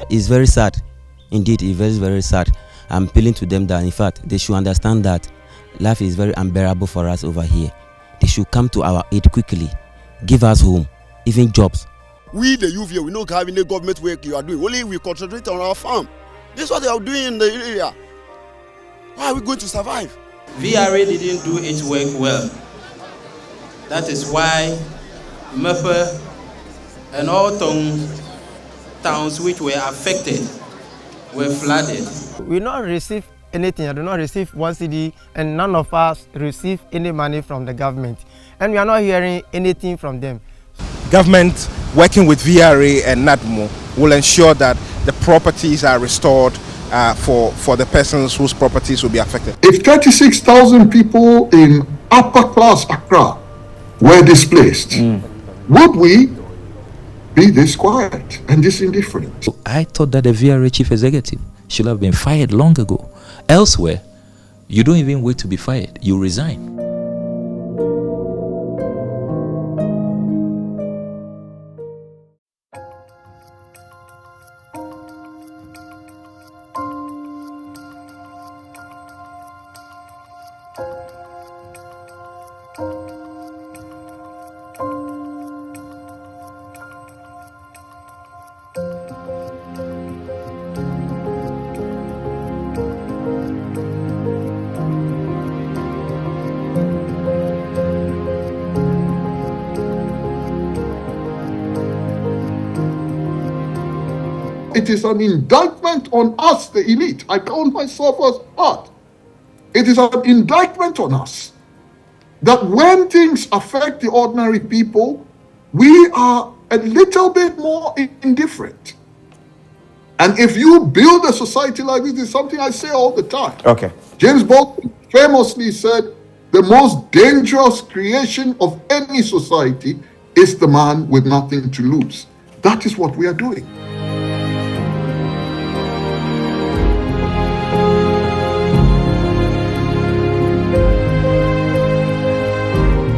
it's very sad. Indeed, it's very, very sad. I'm appealing to them that, in fact, they should understand that life is very unbearable for us over here. They should come to our aid quickly, give us home, even jobs. We, the youth here, we don't have any government work you are doing. Only we concentrate on our farm. This is what they are doing in the area. How are we going to survive? VRA didn't do its work well. That is why Mepe and all towns which were affected were flooded. We not receive anything. I do not receive 1 cedi, and none of us receive any money from the government. And we are not hearing anything from them. Government working with VRA and NADMO will ensure that the properties are restored for the persons whose properties will be affected. If 36,000 people in upper class Accra were displaced, would we be this quiet and this indifferent? I thought that the VRA chief executive should have been fired long ago. Elsewhere, you don't even wait to be fired, you resign. It is an indictment on us, the elite. I count myself as part. It is an indictment on us that when things affect the ordinary people, we are a little bit more indifferent. And if you build a society like this, is something I say all the time. Okay. James Baldwin famously said, the most dangerous creation of any society is the man with nothing to lose. That is what we are doing.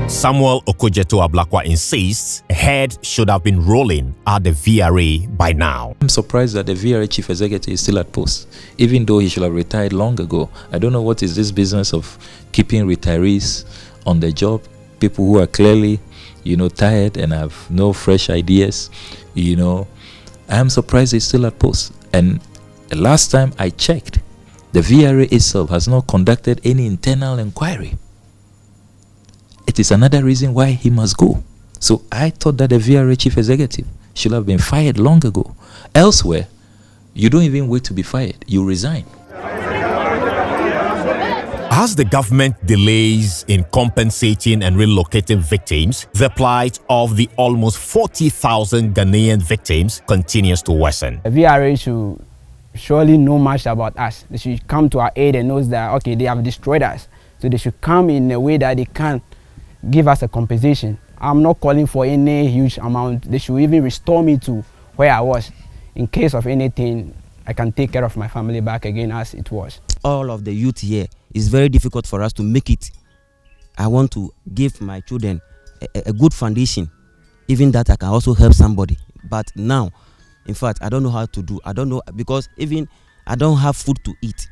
Samuel Okojeto Ablakwa insists a head should have been rolling at the VRA by now. I'm surprised that the VRA chief executive is still at post, even though he should have retired long ago. I don't know what is this business of keeping retirees on the job, people who are clearly, tired and have no fresh ideas. I'm surprised he's still at post. And the last time I checked, the VRA itself has not conducted any internal inquiry. It is another reason why he must go. So I thought that the VRA chief executive should have been fired long ago. Elsewhere, you don't even wait to be fired, you resign. As the government delays in compensating and relocating victims, the plight of the almost 40,000 Ghanaian victims continues to worsen. The VRA should surely know much about us. They should come to our aid and know that, okay, they have destroyed us. So they should come in a way that they can give us a compensation. I'm not calling for any huge amount. They should even restore me to where I was. In case of anything, I can take care of my family back again as it was. All of the youth here, it's very difficult for us to make it. I want to give my children a good foundation, even that I can also help somebody. But now, in fact, I don't know how to do. I don't know, because even I don't have food to eat.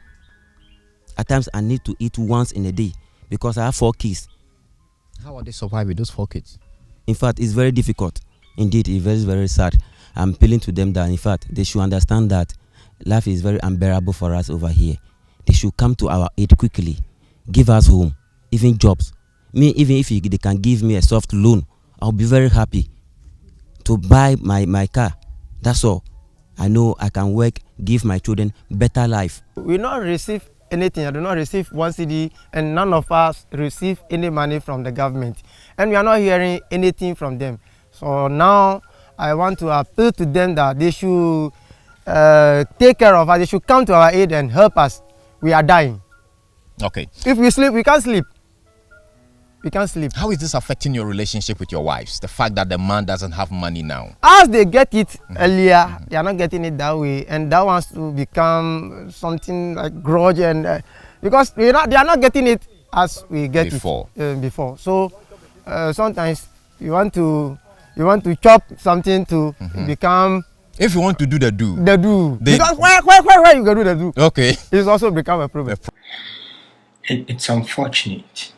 At times I need to eat once in a day because I have 4 kids. How are they surviving, those 4 kids? In fact, it's very difficult. Indeed, it's very, very sad. I'm appealing to them that, in fact, they should understand that life is very unbearable for us over here. They should come to our aid quickly, give us home, even jobs. Me, even if they can give me a soft loan, I'll be very happy to buy my car. That's all. I know I can work, give my children better life. We not receive anything. I do not receive 1 cedi, and none of us receive any money from the government. And we are not hearing anything from them. So now I want to appeal to them that they should take care of us. They should come to our aid and help us. We are dying. Okay. If we sleep, we can't sleep. We can't sleep. How is this affecting your relationship with your wives? The fact that the man doesn't have money now. As they get it earlier, they are not getting it that way, and that wants to become something like grudge, and because they are not getting it as we get before. It before. So sometimes you want to chop something to become If you want to do the do. Because where you can do the do? Okay. It's also become a problem. It's unfortunate.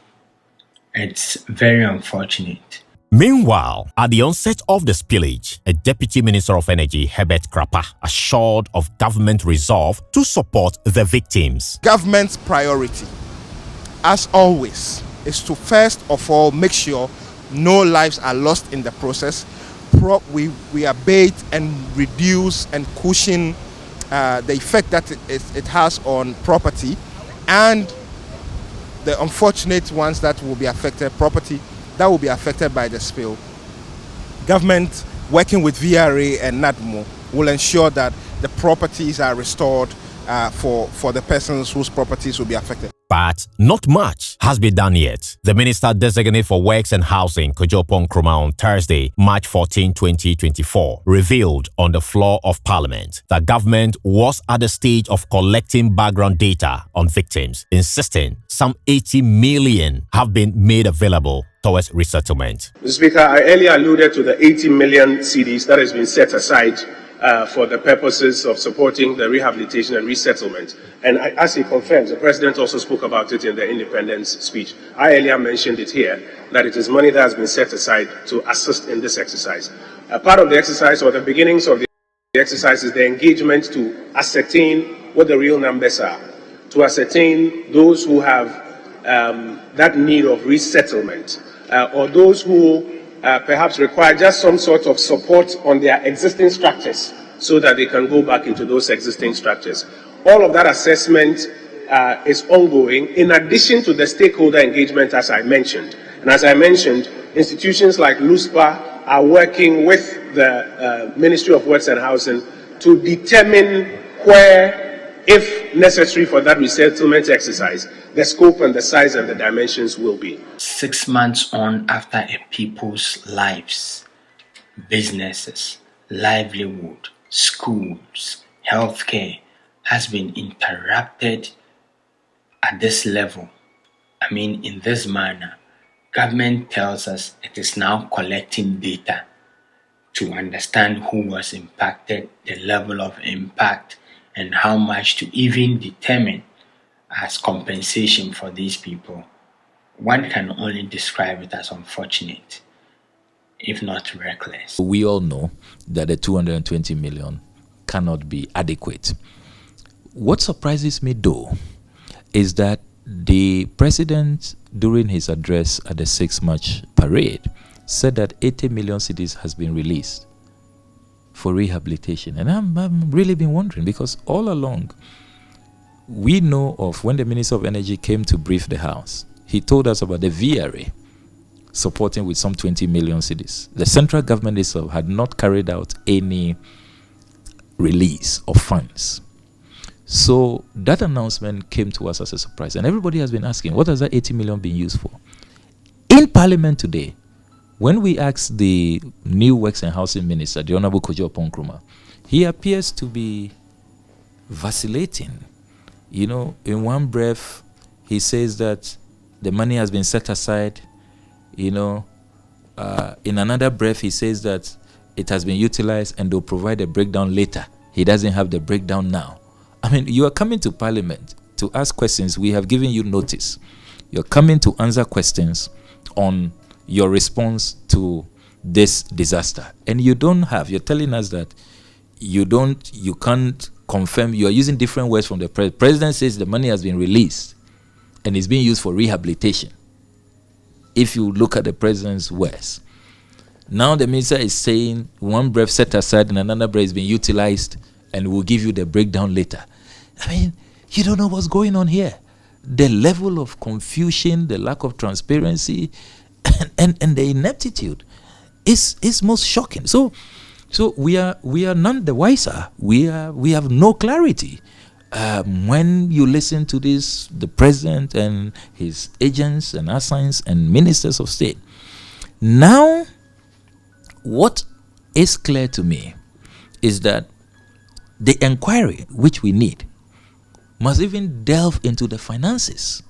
It's very unfortunate. Meanwhile, at the onset of the spillage, a Deputy Minister of Energy, Herbert Krapa, assured of government resolve to support the victims. Government's priority, as always, is to first of all make sure no lives are lost in the process. We abate and reduce and cushion the effect that it has on property and the unfortunate ones that will be affected, property that will be affected by the spill. Government, working with VRA and NADMO, will ensure that the properties are restored for the persons whose properties will be affected. But not much has been done yet. The Minister Designate for Works and Housing, Kojo Nkrumah, on Thursday, March 14, 2024, revealed on the floor of Parliament that government was at the stage of collecting background data on victims, insisting some 80 million have been made available towards resettlement. Mr. Speaker, I earlier alluded to the 80 million cedis that has been set aside for the purposes of supporting the rehabilitation and resettlement. And as he confirms, the President also spoke about it in the independence speech. I earlier mentioned it here, that it is money that has been set aside to assist in this exercise. A part of the exercise, or the beginnings of the exercise, is the engagement to ascertain what the real numbers are, to ascertain those who have that need of resettlement, or those who perhaps require just some sort of support on their existing structures so that they can go back into those existing structures. All of that assessment is ongoing, in addition to the stakeholder engagement, as I mentioned. And as I mentioned, institutions like LUSPA are working with the Ministry of Works and Housing to determine where, if necessary for that resettlement exercise, the scope and the size and the dimensions will be. 6 months on after a people's lives, businesses, livelihood, schools, healthcare has been interrupted at this level. I mean, in this manner, government tells us it is now collecting data to understand who was impacted, the level of impact, and how much to even determine as compensation for these people. One can only describe it as unfortunate, if not reckless. We all know that the 220 million cannot be adequate. What surprises me, though, is that the president, during his address at the 6 March parade, said that 80 million cedis has been released for rehabilitation. And I'm really been wondering, because all along, we know of when the Minister of Energy came to brief the House, he told us about the VRA supporting with some 20 million cedis. The central government itself had not carried out any release of funds. So that announcement came to us as a surprise, and everybody has been asking, what has that 80 million been used for? In Parliament today, when we asked the new Works and Housing Minister, the Honorable Kojo Nkrumah, he appears to be vacillating. You know, in one breath, he says that the money has been set aside. You know, in another breath, he says that it has been utilized and they'll provide a breakdown later. He doesn't have the breakdown now. I mean, you are coming to Parliament to ask questions. We have given you notice. You're coming to answer questions on your response to this disaster. And you don't have, you're telling us that you can't confirm. You are using different words from the president. The president says the money has been released and is being used for rehabilitation. If you look at the president's words. Now the minister is saying one breath set aside and another breath is being utilized and we'll give you the breakdown later. I mean, you don't know what's going on here. The level of confusion, the lack of transparency, and the ineptitude is most shocking. So we are none the wiser. We have no clarity. When you listen to this, the president and his agents and assigns and ministers of state. Now, what is clear to me is that the inquiry which we need must even delve into the finances.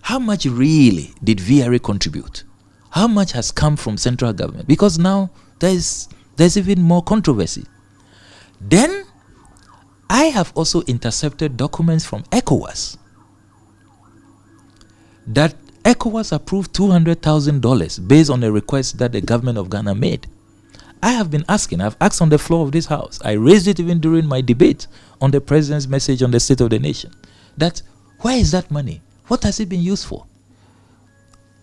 How much really did VRA contribute? How much has come from central government? Because now there is there's even more controversy. Then, I have also intercepted documents from ECOWAS that ECOWAS approved $200,000 based on a request that the government of Ghana made. I have been asking, I've asked on the floor of this house, I raised it even during my debate on the president's message on the State of the Nation, that where is that money? What has it been used for?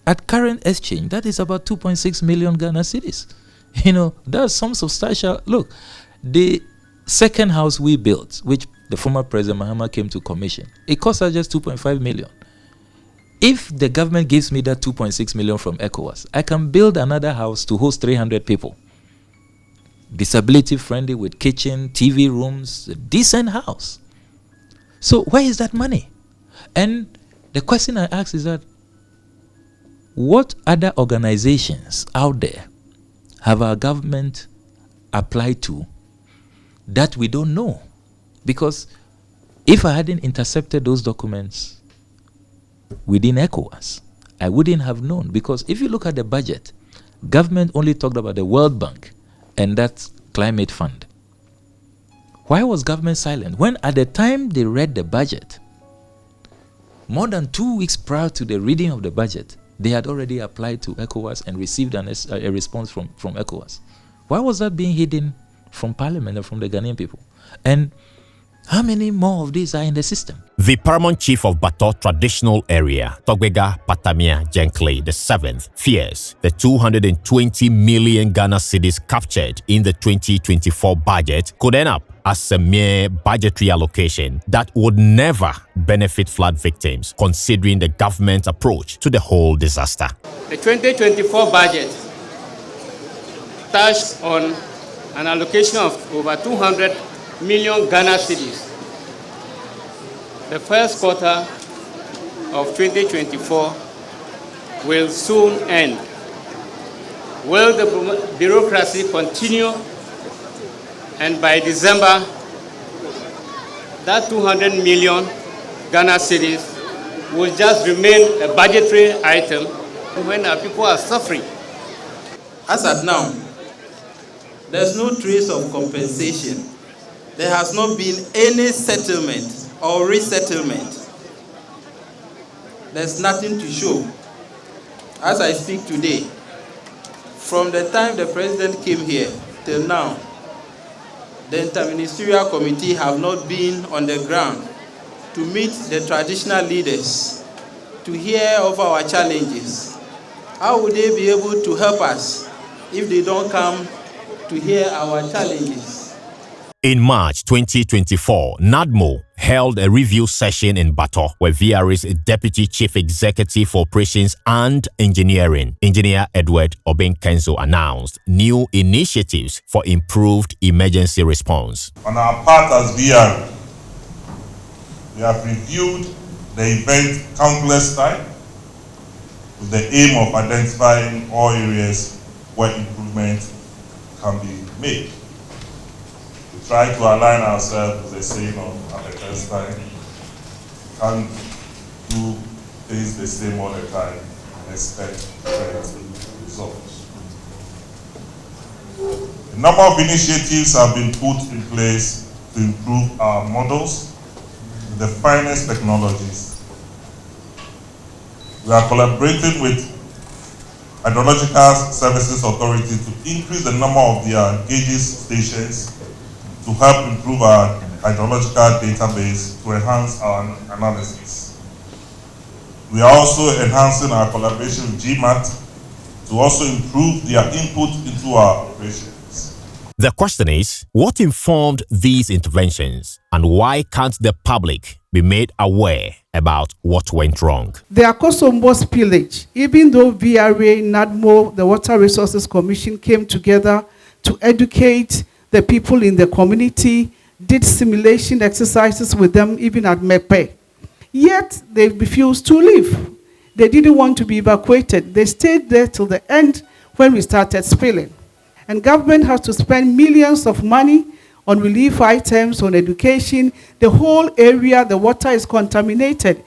At current exchange, that is about 2.6 million Ghana cedis. You know, that's some substantial. Look, the second house we built, which the former President Mahama came to commission, it cost us just 2.5 million. If the government gives me that 2.6 million from ECOWAS, I can build another house to host 300 people. Disability friendly with kitchen, TV rooms, a decent house. So where is that money? And the question I ask is that, what other organizations out there have our government applied to that we don't know? Because if I hadn't intercepted those documents within ECOWAS, I wouldn't have known. Because if you look at the budget, government only talked about the World Bank and that climate fund. Why was government silent? When at the time they read the budget, more than 2 weeks prior to the reading of the budget, they had already applied to ECOWAS and received a response from ECOWAS. Why was that being hidden from Parliament and from the Ghanaian people? And how many more of these are in the system? The paramount chief of Bato traditional area, Togbega Patamia Jenkley VII, fears the 220 million Ghana cedis captured in the 2024 budget could end up as a mere budgetary allocation that would never benefit flood victims, considering the government's approach to the whole disaster. The 2024 budget touched on an allocation of over 200 million Ghana cedis. The first quarter of 2024 will soon end. Will the bureaucracy continue? And by December, that 200 million Ghana cedis will just remain a budgetary item when our people are suffering. As at now, there's no trace of compensation. There has not been any settlement or resettlement. There's nothing to show. As I speak today, from the time the president came here till now, the interministerial committee have not been on the ground to meet the traditional leaders to hear of our challenges. How would they be able to help us if they don't come to hear our challenges? In March 2024, NADMO held a review session in Bato where VRA's Deputy Chief Executive for Operations and Engineering, Engineer Edward Obenkenzo, announced new initiatives for improved emergency response. On our part as VRA, we have reviewed the event countless times with the aim of identifying all areas where improvement can be made. Try to align ourselves with the saying of at the first time. We can't do things the same all the time and expect different results. A number of initiatives have been put in place to improve our models with the finest technologies. We are collaborating with Hydrological Services Authority to increase the number of their gauges stations to help improve our hydrological database to enhance our analysis. We are also enhancing our collaboration with GMAT to also improve their input into our operations. The question is, what informed these interventions and why can't the public be made aware about what went wrong? The Akosombo spillage, even though VRA, NADMO, the Water Resources Commission came together to educate the people in the community, did simulation exercises with them even at Mepe. Yet they refused to leave. They didn't want to be evacuated. They stayed there till the end when we started spilling. And government has to spend millions of money on relief items, on education. The whole area, the water is contaminated.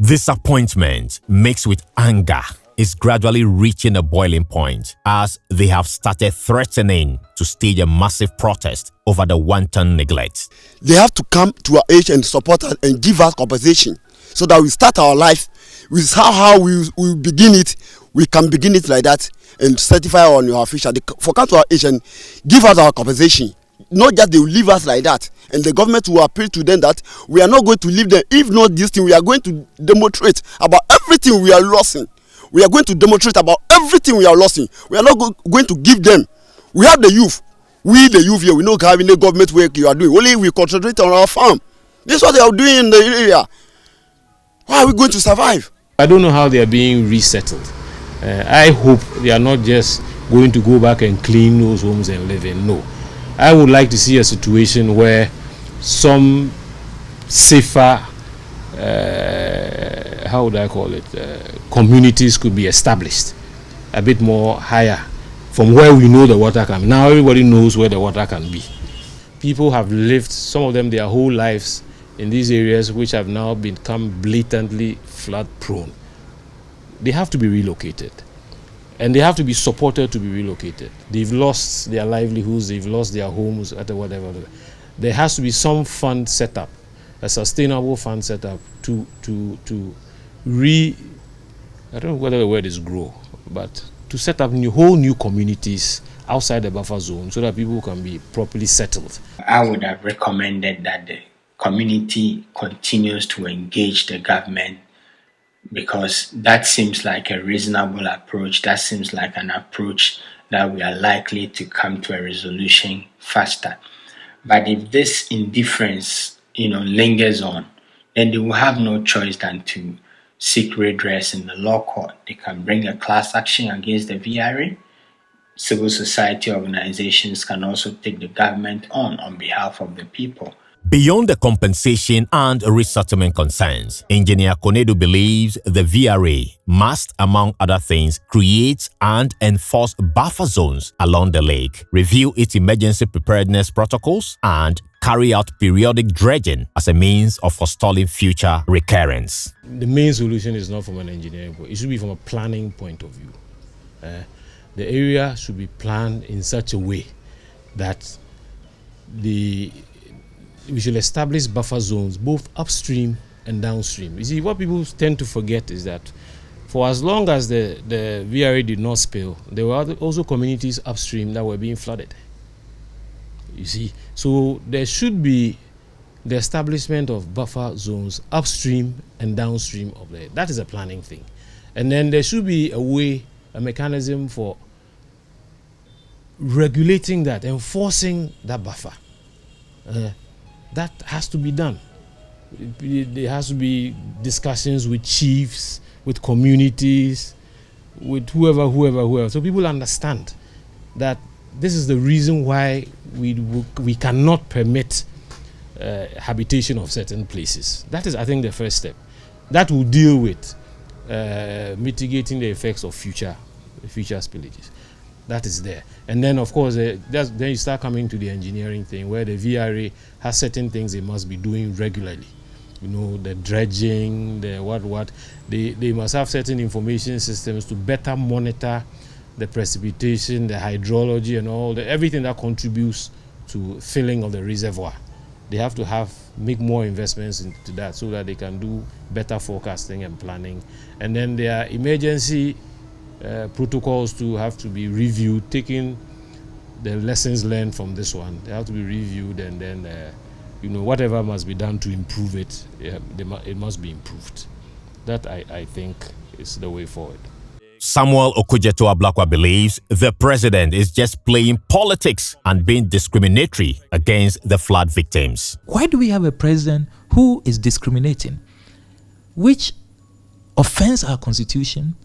Disappointment mixed with anger is gradually reaching a boiling point as they have started threatening to stage a massive protest over the wanton neglect. They have to come to our age and support us and give us compensation so that we start our life with how we begin it. We can begin it like that and certify on your official. They for come to our age and give us our compensation. Not just they will leave us like that, and the government will appeal to them that we are not going to leave them. If not this thing, we are going to demonstrate about everything we are losing. We are going to demonstrate about everything we are losing. We are not going to give them. We have the youth. We the youth here, we don't have any government work you are doing. Only we concentrate on our farm. This is what they are doing in the area. How are we going to survive? I don't know how they are being resettled. I hope they are not just going to go back and clean those homes and live in. No. I would like to see a situation where some safer, how would I call it, communities could be established a bit more higher from where we know the water can be. Now everybody knows where the water can be. People have lived, some of them their whole lives in these areas which have now become blatantly flood prone. They have to be relocated. And they have to be supported to be relocated. They've lost their livelihoods, they've lost their homes, whatever. There has to be some fund set up, a sustainable fund set up to I don't know whether the word is grow, but to set up whole new communities outside the buffer zone so that people can be properly settled. I would have recommended that the community continues to engage the government, because that seems like a reasonable approach. That seems like an approach that we are likely to come to a resolution faster. But if this indifference, lingers on, then they will have no choice than to seek redress in the law court. They can bring a class action against the VRA. Civil society organizations can also take the government on behalf of the people. Beyond the compensation and resettlement concerns, Engineer Konedu believes the VRA must, among other things, create and enforce buffer zones along the lake, review its emergency preparedness protocols, and carry out periodic dredging as a means of forestalling future recurrence. The main solution is not from an engineering point. It should be from a planning point of view. The area should be planned in such a way that we should establish buffer zones both upstream and downstream. You see, what people tend to forget is that for as long as the VRA did not spill, there were also communities upstream that were being flooded. You see, so there should be the establishment of buffer zones upstream and downstream of there. That is a planning thing. And then there should be a mechanism for regulating that, enforcing that buffer. That has to be done. There has to be discussions with chiefs, with communities, with whoever, so people understand that this is the reason why we cannot permit habitation of certain places. That is, I think, the first step. That will deal with mitigating the effects of future spillages. That is there. And then, of course, then you start coming to the engineering thing, where the VRA has certain things they must be doing regularly. The dredging, the what. They must have certain information systems to better monitor the precipitation, the hydrology, and everything that contributes to filling of the reservoir. They have to make more investments into that so that they can do better forecasting and planning. And then there are emergency protocols to have to be reviewed, taking the lessons learned from this one. They have to be reviewed, and then whatever must be done to improve it, it must be improved. That I think is the way forward. Samuel Okujeto Ablakwa believes the president is just playing politics and being discriminatory against the flood victims. Why do we have a president who is discriminating, which offends our constitution,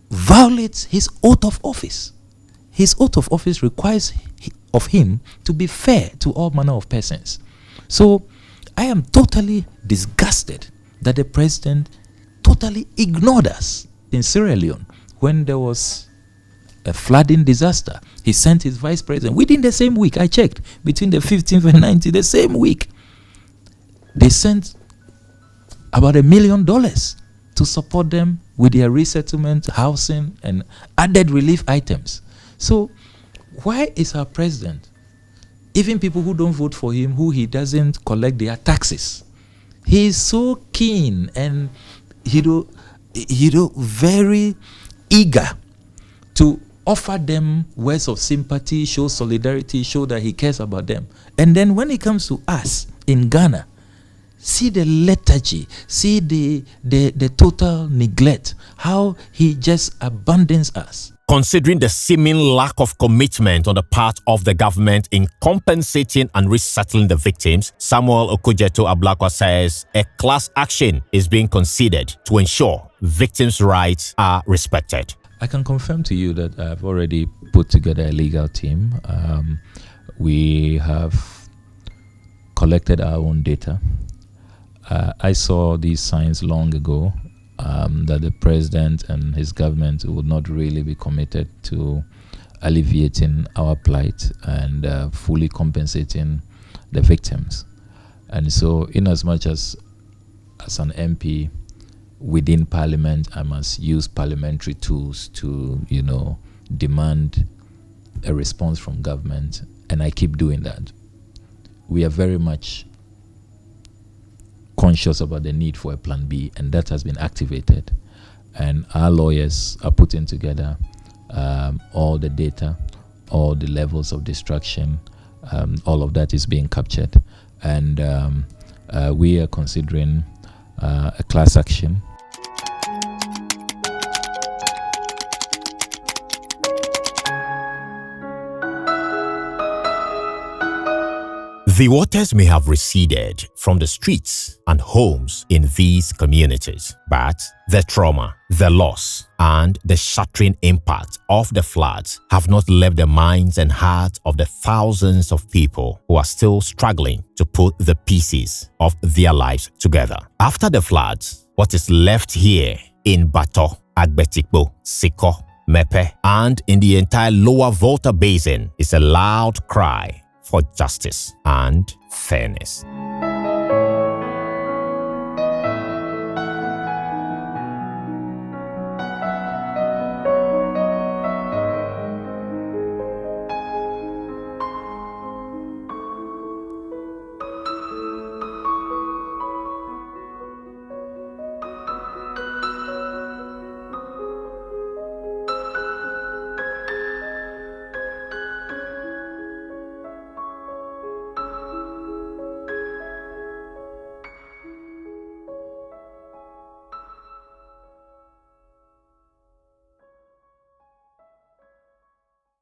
violates his oath of office? His oath of office requires of him to be fair to all manner of persons. So I am totally disgusted that the president totally ignored us. In Sierra Leone, when there was a flooding disaster, he sent his vice president within the same week. I checked, between the 15th and 19th, the same week. They sent about $1 million to support them with their resettlement, housing, and added relief items. So why is our president, even people who don't vote for him, who he doesn't collect their taxes, he is so keen and very eager to offer them words of sympathy, show solidarity, show that he cares about them. And then when it comes to us in Ghana, see the lethargy, see the total neglect, how he just abandons us. Considering the seeming lack of commitment on the part of the government in compensating and resettling the victims, Samuel Okudzeto-Ablakwa says a class action is being considered to ensure victims' rights are respected. I can confirm to you that I've already put together a legal team. We have collected our own data. I saw these signs long ago that the president and his government would not really be committed to alleviating our plight and fully compensating the victims. And so, in as much as an MP within Parliament, I must use parliamentary tools to, demand a response from government, and I keep doing that. We are very much conscious about the need for a plan B, and that has been activated. And our lawyers are putting together all the data, all the levels of destruction, all of that is being captured. And we are considering a class action. The waters may have receded from the streets and homes in these communities, but the trauma, the loss, and the shattering impact of the floods have not left the minds and hearts of the thousands of people who are still struggling to put the pieces of their lives together. After the floods, what is left here in Bato, Agbetikpo, Siko, Mepe, and in the entire Lower Volta Basin is a loud cry for justice and fairness.